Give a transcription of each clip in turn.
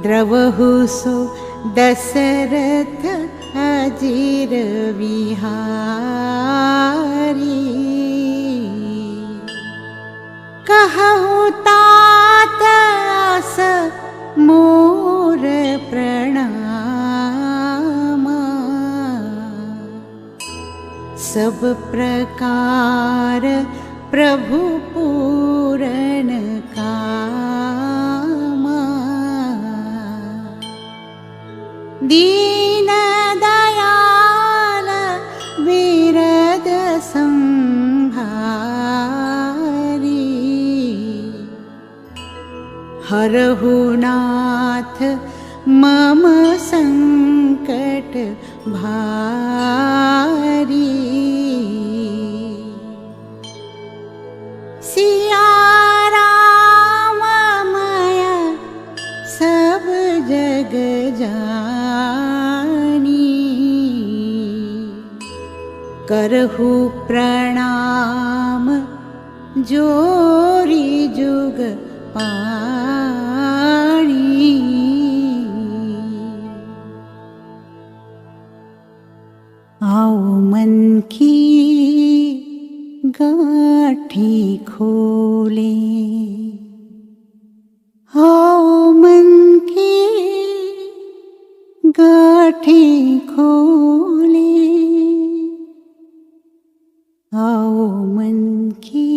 द्रवहु सो दशरथ अजीर विहारी। कहु तात आस मोर प्रणाम, सब प्रकार प्रभु पूरन कामा। दीन दयाल विरद संहारी, हरहु नाथ मम संकट भारी। सिया राम माया सब जग जानी, करहु प्रणाम जोरी जुग पाणी। आओ मन की गाठी खोले, आओ मन की गाठी खोले, आओ मन की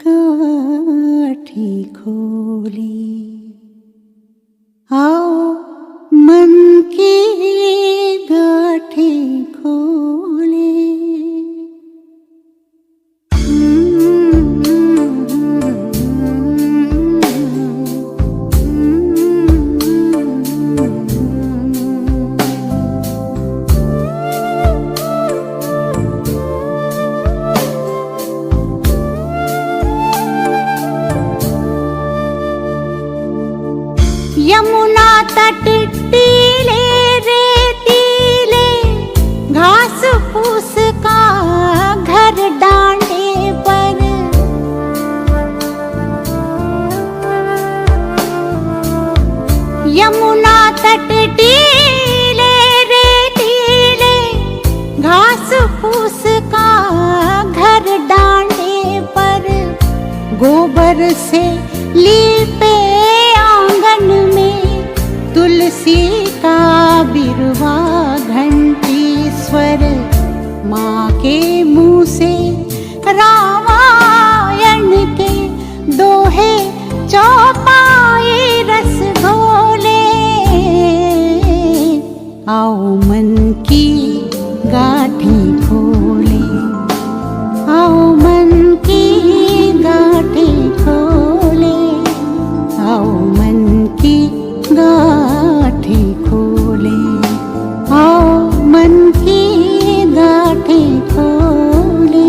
गाठी खोले, आओ मन की गाठी खोले। यमुना तट टीले रेतीले, घास फूस का घर डांडे पर। यमुना तट टीले रेतीले, घास फूस का घर डांडे पर। गोबर से लीपे आंगन में, तुलसी का बिरवा घंटी स्वर। माँ के मुँह से रामायण के दोहे चौपाई रस घोले। आओ मन की गाठी खोले, आओ मन की गाठी खोले, आओ मन की गाठी खोले, आओ मन की गाठी खोले।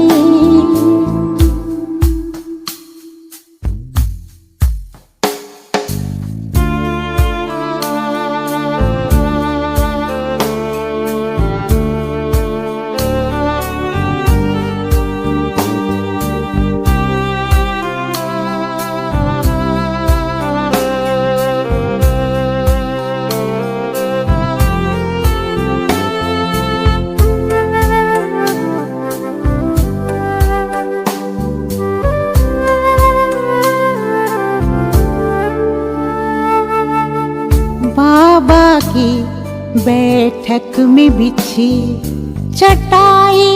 बाबा की बैठक में बिछी चटाई,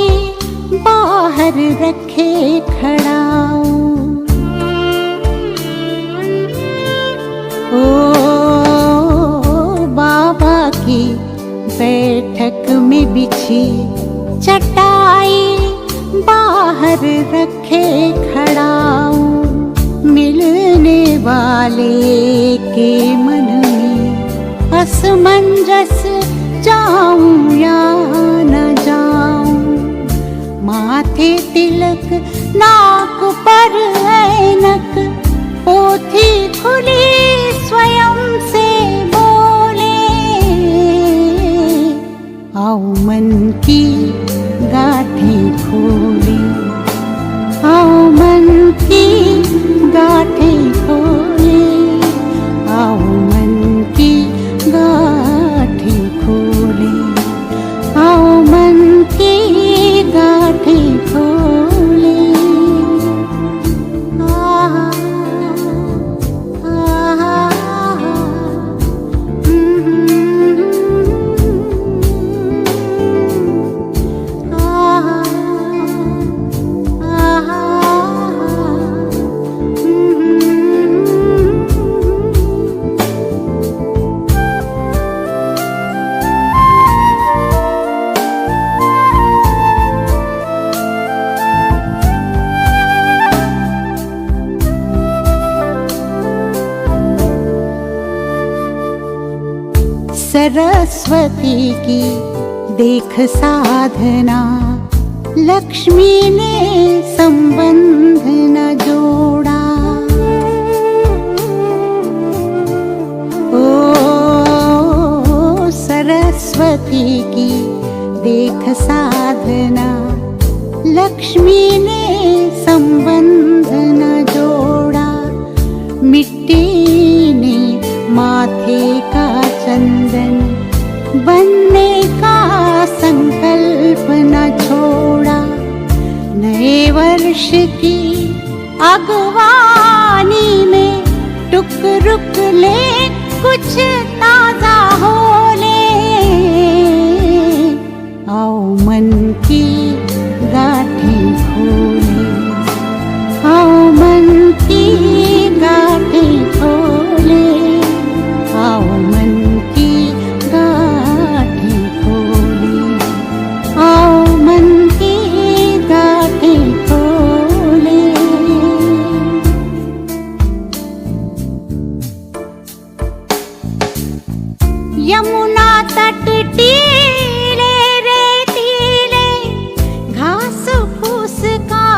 बाहर रखे खड़ाऊ। ओ बाबा की बैठक में बिछी चटाई, बाहर रखे खड़ाऊ। मिलने वाले के मन में असमंजस, जाऊं या न जाऊं। माथे तिलक, नाक पर ऐनक, पोथी खुली स्वयं से बोले। आओ मन की गाठी खोले, आओ मन की गाठी खोले, आओ मन सरस्वती की देख साधना, लक्ष्मी ने संबंध न जोड़ा। ओ सरस्वती की देख साधना, लक्ष्मी ने संबंध न जोड़ा। मिट्टी ने माथे का चंदन बनने का संकल्प न छोड़ा। नए वर्ष की अगवानी में टुक रुक ले, कुछ ताजा हो ले। आओ मन की गाठें खोले, आओ मन की गाठें खोले, आओ मन की गाठें खोले, आओ मन की गाठें खोले। यमुना तट टीले रेतीले, घास फूस का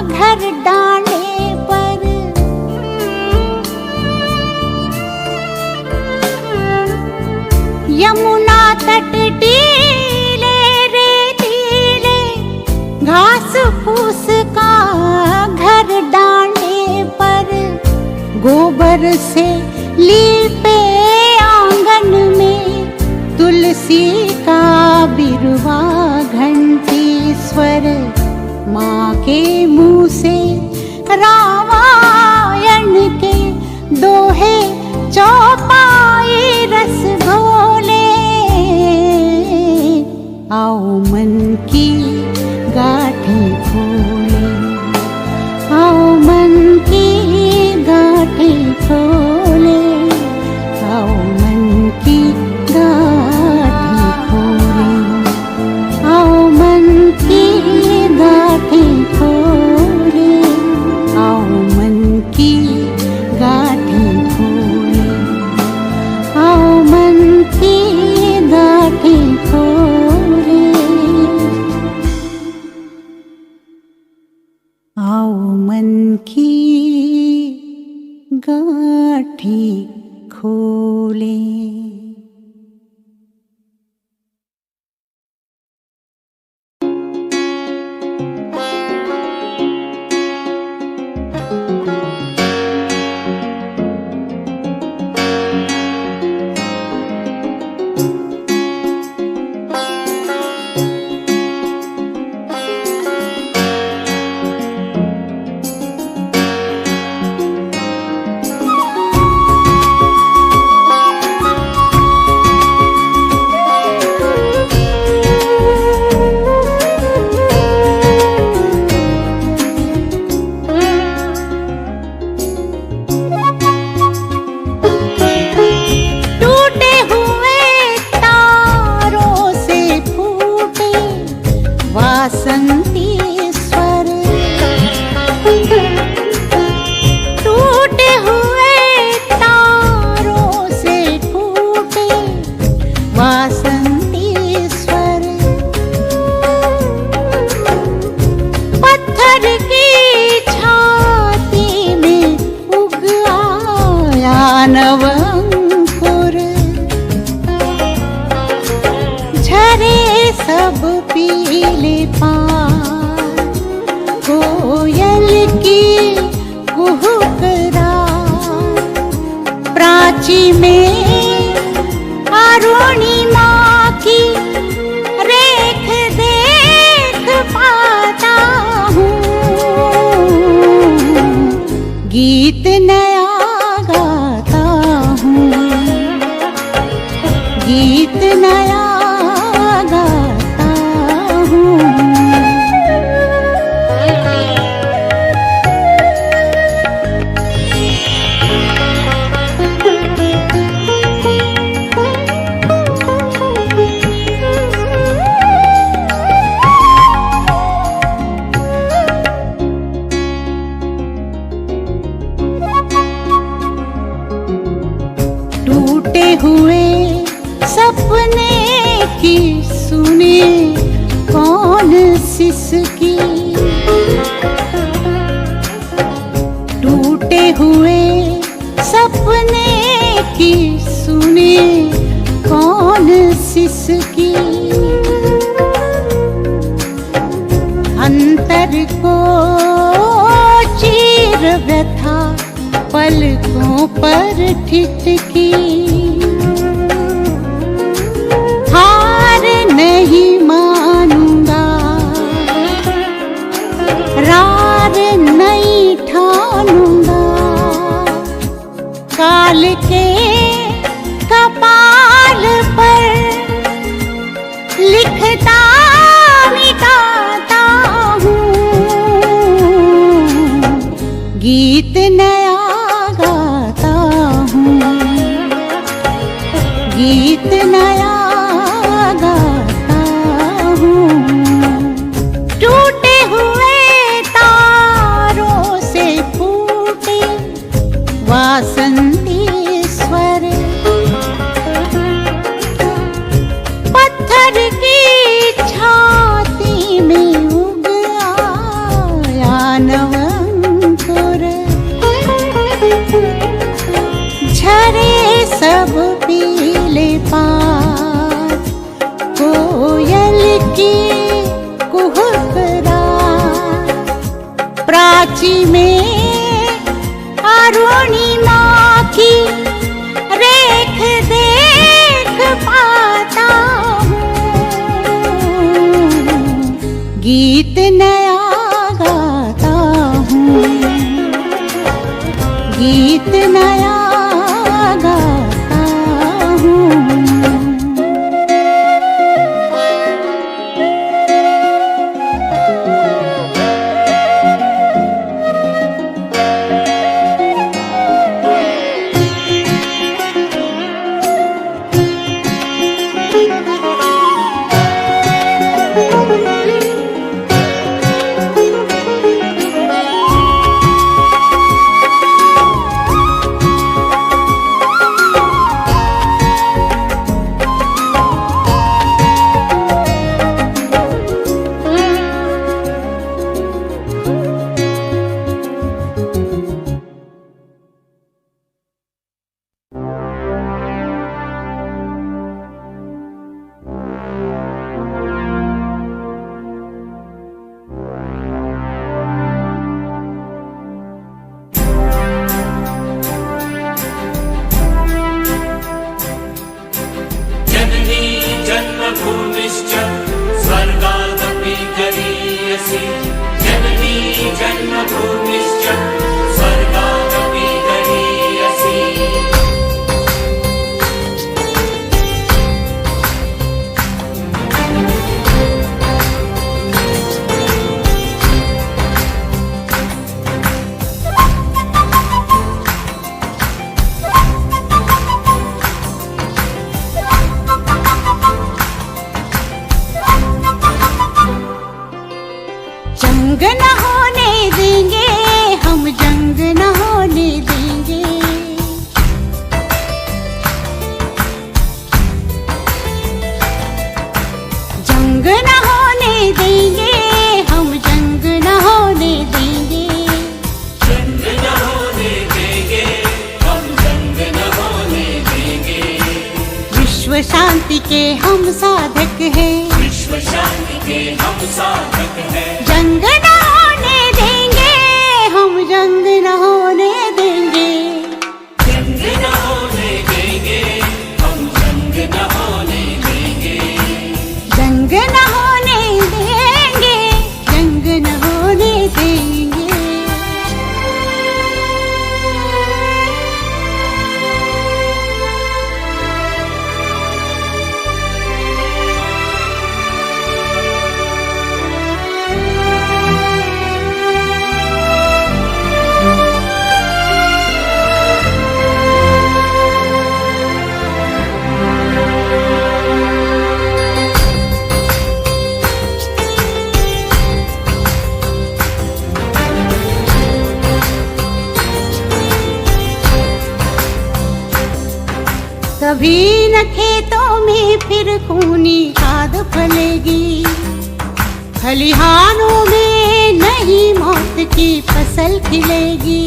घर डांडे पर। यमुना तट टीले रेतीले, घास फूस का घर डांडे पर। गोबर से लीपे आंगन में, तुलसी का बिरवा घंटी स्वर। माँ के मुँह से रामायण के दोहे चौपाई रस घोले। आओ मन की गाठें खोले, आओ मन की गाठें खोले, आओ मन की गाठें खोले, आओ मन की गाठें खोले, आओ मन की गाठें खोले, आओ मन की गाठें खोले, आओ मन की गाठें खोले। नवंकुर झरे सब पीले पान, कोयल की कुहुक रात, प्राची में अरुणिमा की रेख देख पाता हूँ। गीत नया गीत नया गाता हूँ। टूटे हुए सपने की सुने कौन सिसकी, टूटे हुए सपने की सुने कौन सिसकी, अंतर को चीर व्यथा पलकों पर ठिठकी, हार नहीं मानूंगा रार नहीं ठानूंगा, काल के कपाल पर लिखता मिटाता हूँ, गीत नया गाता हूँ, गीत नया गाता हूँ। टूटे हुए तारों से फूटे वासंती स्वर, पत्थर की छाती में उग आया नवंकुर, झरे सब पीले पात कोयल की कुहुक रात, प्राची में अरुणिमा की रेख देख पाता हूँ, गीत नया गाता हूँ, गीत नया गाता हूँ। जन्मभूमिश्च स्वर्गादपि गरीयसी, जननी जन्मभूमिश्च स्वर्गादपि गरीयसी। जंग न होने देंगे हम, जंग न होने देंगे, जंग न होने देंगे हम, जंग न होने देंगे, जंग न होने देंगे हम, जंग न होने देंगे। विश्व शांति के हम साधक हैं, विश्व शांति के हम साधक हैं। जंग न होने देंगे हम, जंग न होने देंगे, जंग न होने देंगे हम, जंग न होने देंगे। जंग न होने देंगे, जंग न होने देंगे। कभी न खेतों में फिर खूनी खाद फलेगी, खलिहानों में नहीं मौत की फसल खिलेगी।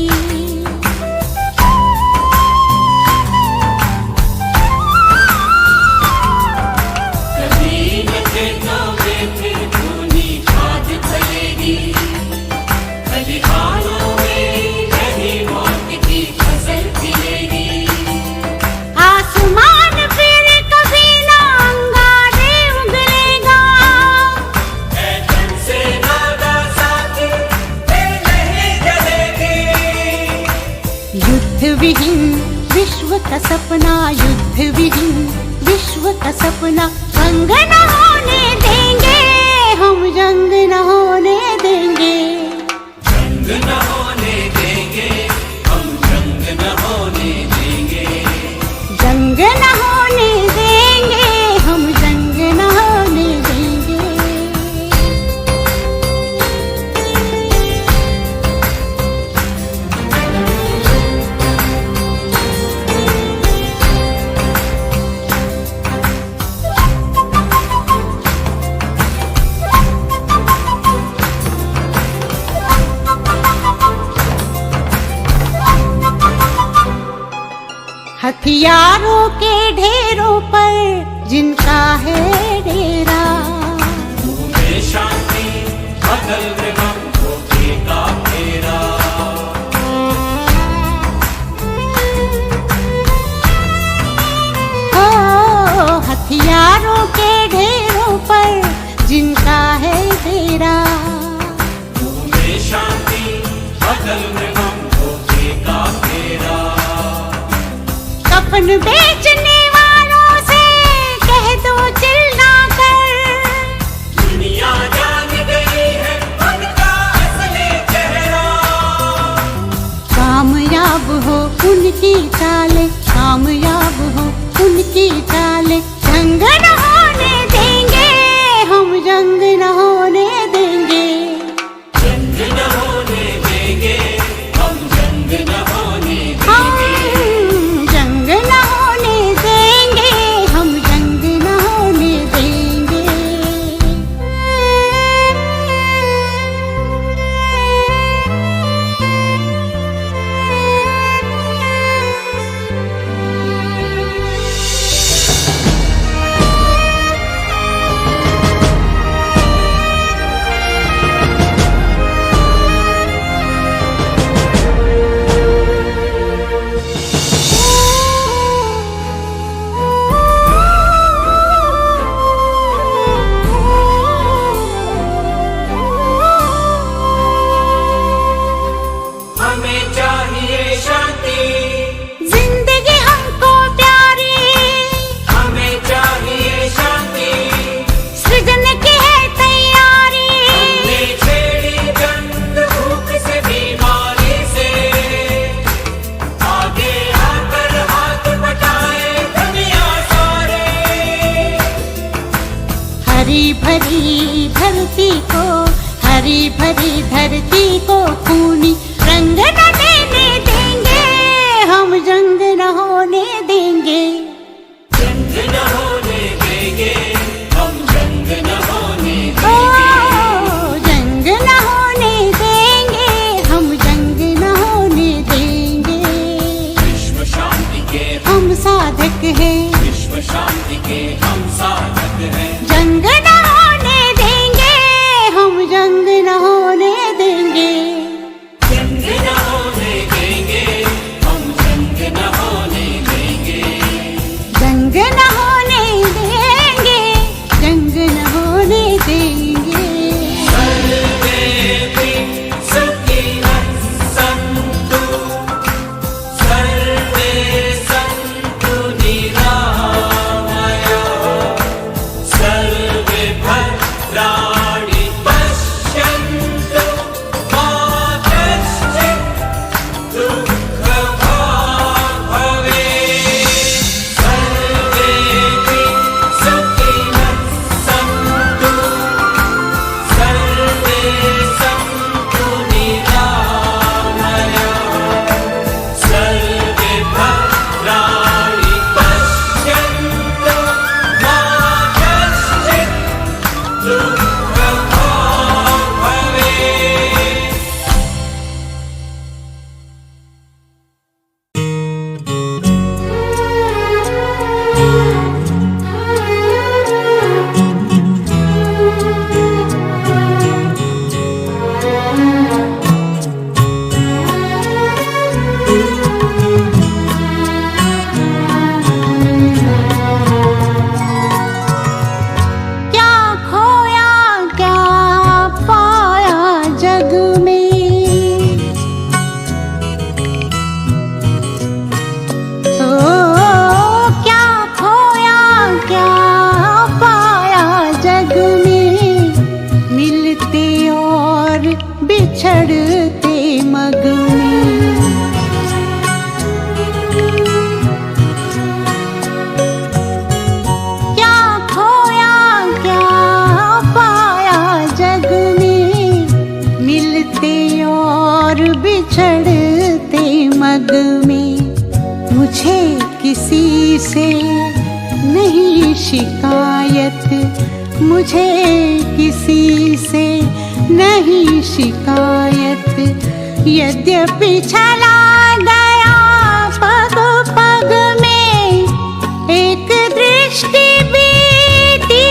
कभी न खेतों में फिर खूनी खाद फलेगी, खलिहानों में नहीं मौत की फसल खिलेगी। आसमान फिर कभी ना अंगारे उगलेगा, ऐठन से नादा साथी फिर नहीं जलेगी। युद्ध विहीन विश्व का सपना, युद्ध विहीन विश्व का सपना, जंग न होने देंगे हम, जंग न होने देंगे। जंग न होने देंगे हम, जंग न होने देंगे। जंग न होने देंगे हम, जंग न होने देंगे। हथियारों के ढेरों पर जिनका है डेरा, में शांति बदल मृगम धोखे का फेरा। ओ हथियारों के ढेरों पर जिनका है डेरा, में शांति बदल मृगम धोखे का फेरा। कफन बेचने वालों से कह दो चिल्ला कर, दुनिया जान गई है उनका असली चेहरा। कामयाब हो उनकी चालें, कामयाब हो उनकी चालें। जंग न होने देंगे हम, जंग न होने देंगे। जंग न होने देंगे हम, जंग न होने देंगे। हम जंग न होने देंगे, हम जंग न होने देंगे। हमें चाहिए शांति, जिंदगी हमको प्यारी, हमें चाहिए शांति। सृजन की है तैयारी। हमने छेड़ी जंग भूख से बीमारी से, आगे आकर हाथ बटाए दुनिया सारे। हरी भरी धरती को, हरी भरी धरती को खूनी रंग न देने देंगे हम, जंग न होने देंगे। जंग न होने देंगे हम, जंग न होने ओ देंगे। जंग न होने देंगे हम, जंग न होने देंगे। विश्व शांति के हम साधक हैं, विश्व शांति के हम साधक हैं। जंग न होने देंगे हम, जंग न होने देंगे। जंग न होने देंगे हम, जंग न होने देंगे। जंग न होने देंगे, जंग न होने देंगे। सर्वेपि सुखिनः सन्तु, सर्वे सन्तु निरामयाः। मुझे किसी से नहीं शिकायत, मुझे किसी से नहीं शिकायत। यद्यपि चला गया पग पग में, एक दृष्टि बीती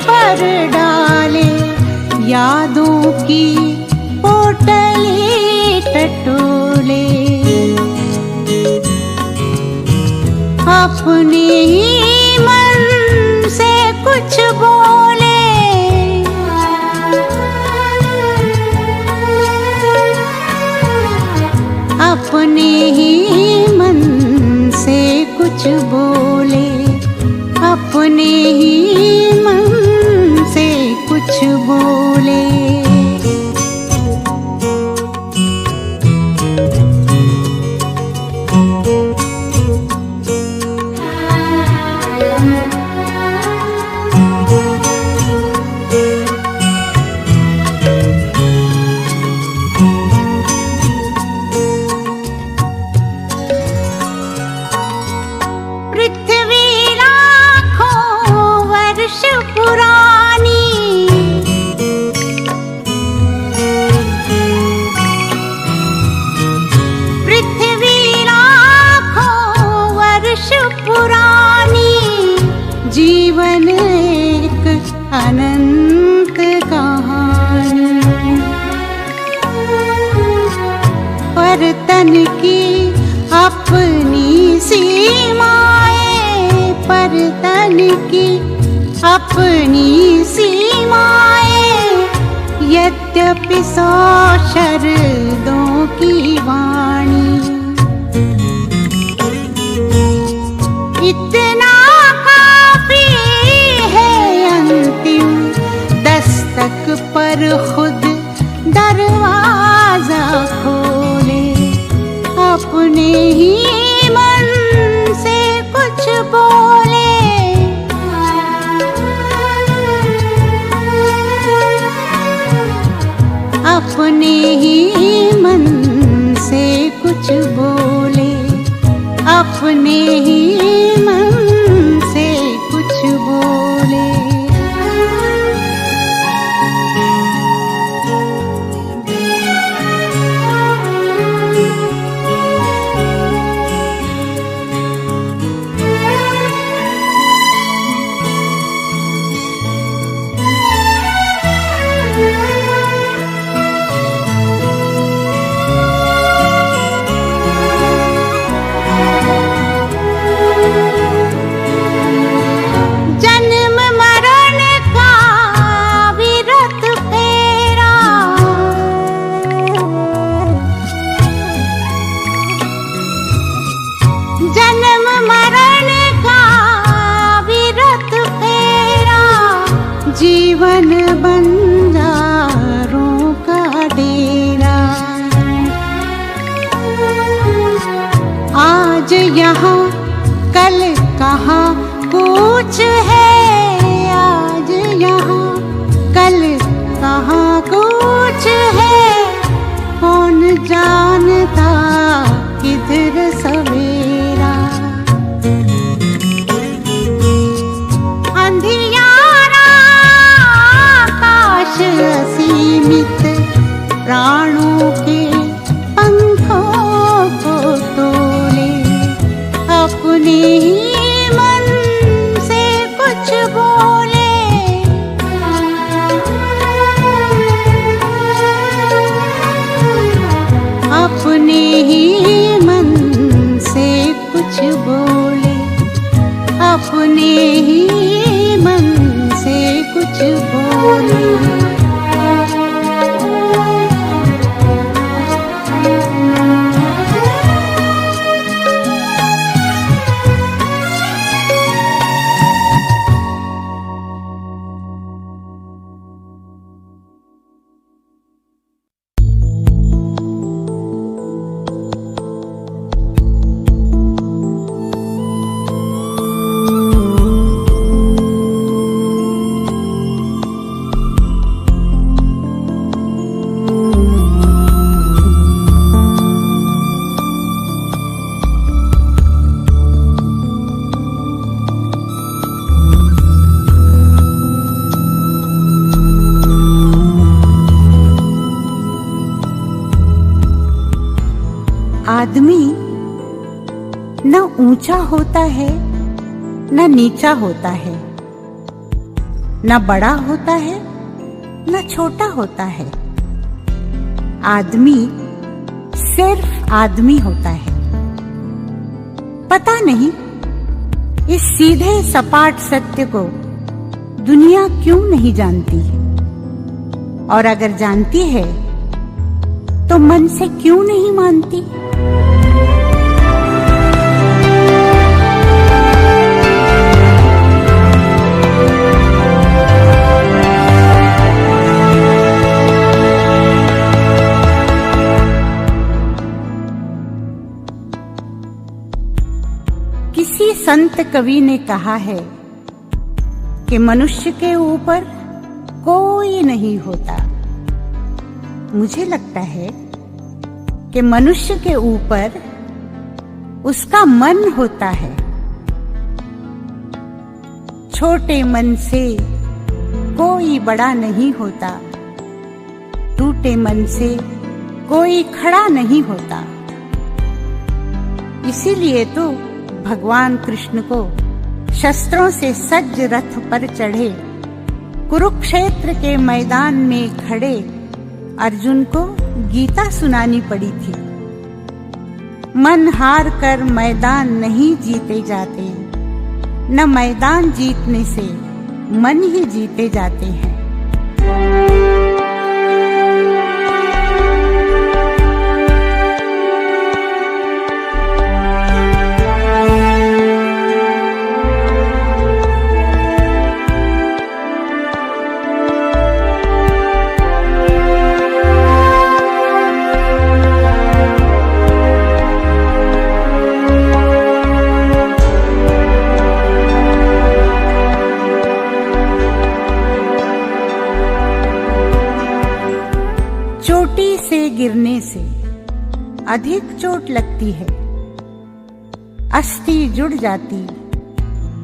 पर डाले, यादों की पोटली टटोले। अपने ही मन से कुछ बोले, अपने ही मन से कुछ बोले, अपने ही मन से कुछ बोले। जीवन एक अनंत कहानी, पर तन की अपनी सीमाएं, पर तन की अपनी सीमाएं। यद्यपि 100 शरदों की वाणी, इतना दस्तक पर खुद दरवाजा खोले। अपने ही मन से कुछ बोले, अपने ही मन से कुछ बोले, अपने ही मन से कुछ बोले। जन्म मरण का विरत फेरा, जीवन बंजारों का डेरा। आज यहाँ कल कहाँ कुछ है, आज यहाँ कल कहाँ कुछ है। कौन जानता किधर सवेरा, अंधियारा आकाश असीमित, प्राणों के पंखों को तोले। अपने ही मन से कुछ बोले, अपने ही मन से कुछ बोले, अपने ही मन से कुछ बोले। आदमी न ऊंचा होता है न नीचा होता है, न बड़ा होता है न छोटा होता है। आदमी सिर्फ आदमी होता है। पता नहीं इस सीधे सपाट सत्य को दुनिया क्यों नहीं जानती, और अगर जानती है तो मन से क्यों नहीं मानती। किसी संत कवि ने कहा है कि मनुष्य के ऊपर कोई नहीं होता। मुझे लगता है कि मनुष्य के ऊपर उसका मन होता है। छोटे मन से कोई बड़ा नहीं होता, टूटे मन से कोई खड़ा नहीं होता। इसीलिए तो भगवान कृष्ण को शस्त्रों से सज्ज रथ पर चढ़े कुरुक्षेत्र के मैदान में खड़े अर्जुन को गीता सुनानी पड़ी थी। मन हार कर मैदान नहीं जीते जाते, न मैदान जीतने से मन ही जीते जाते हैं। चोटी से गिरने से अधिक चोट लगती है। अस्थि जुड़ जाती,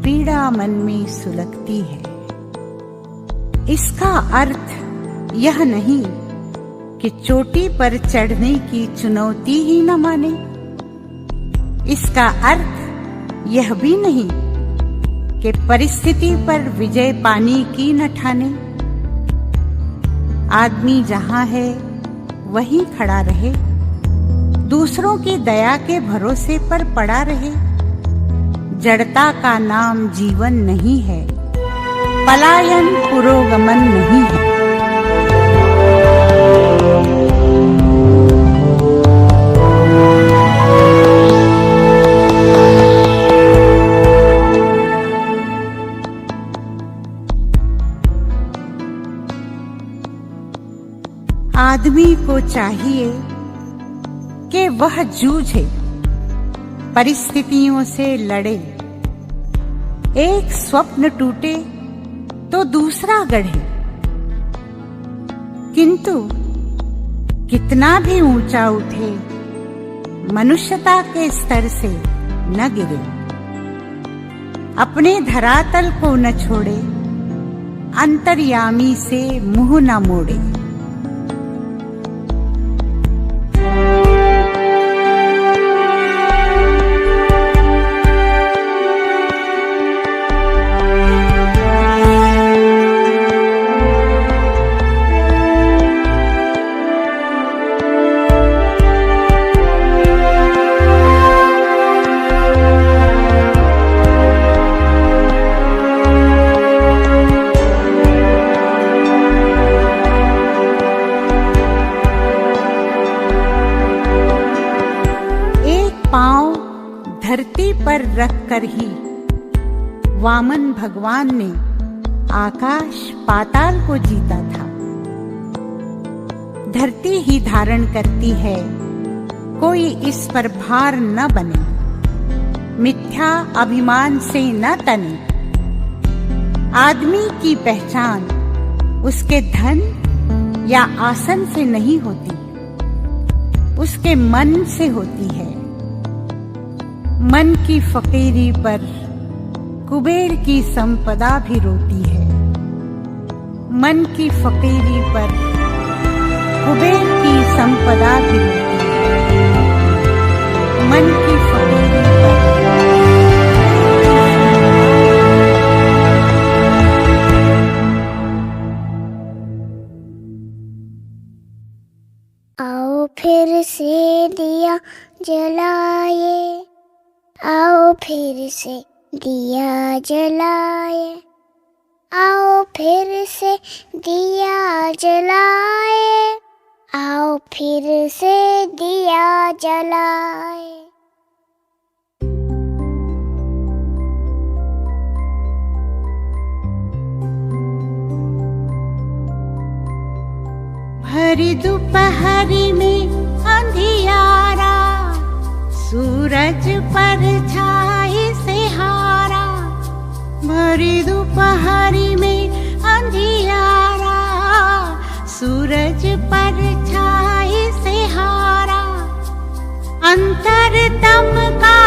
पीड़ा मन में सुलगती है। इसका अर्थ यह नहीं कि चोटी पर चढ़ने की चुनौती ही न माने। इसका अर्थ यह भी नहीं कि परिस्थिति पर विजय पाने की न ठाने। आदमी जहां है वहीं खड़ा रहे, दूसरों की दया के भरोसे पर पड़ा रहे। जड़ता का नाम जीवन नहीं है, पलायन पुरोगमन नहीं है। आदमी को चाहिए कि वह जूझे, परिस्थितियों से लड़े। एक स्वप्न टूटे तो दूसरा गढ़े, किंतु कितना भी ऊंचा उठे मनुष्यता के स्तर से न गिरे। अपने धरातल को न छोड़े, अंतर्यामी से मुंह न मोड़े। धरती पर रखकर ही वामन भगवान ने आकाश पाताल को जीता था। धरती ही धारण करती है, कोई इस पर भार न बने। मिथ्या अभिमान से न तने। आदमी की पहचान उसके धन या आसन से नहीं होती, उसके मन से होती है। मन की फकीरी पर कुबेर की संपदा भी रोती है। मन की फकीरी पर कुबेर की संपदा भी रोती है। मन की फकीरी आओ फिर से दिया जलाए, आओ फिर से दिया जलाए, आओ फिर से दिया जलाए, आओ फिर से दिया जलाए। भरी दोपहरी में अंधियारा, सूरज पर छाई से हारा। भरी दोपहरी में अंधियारा, सूरज पर छाई से हारा। अंतरतम का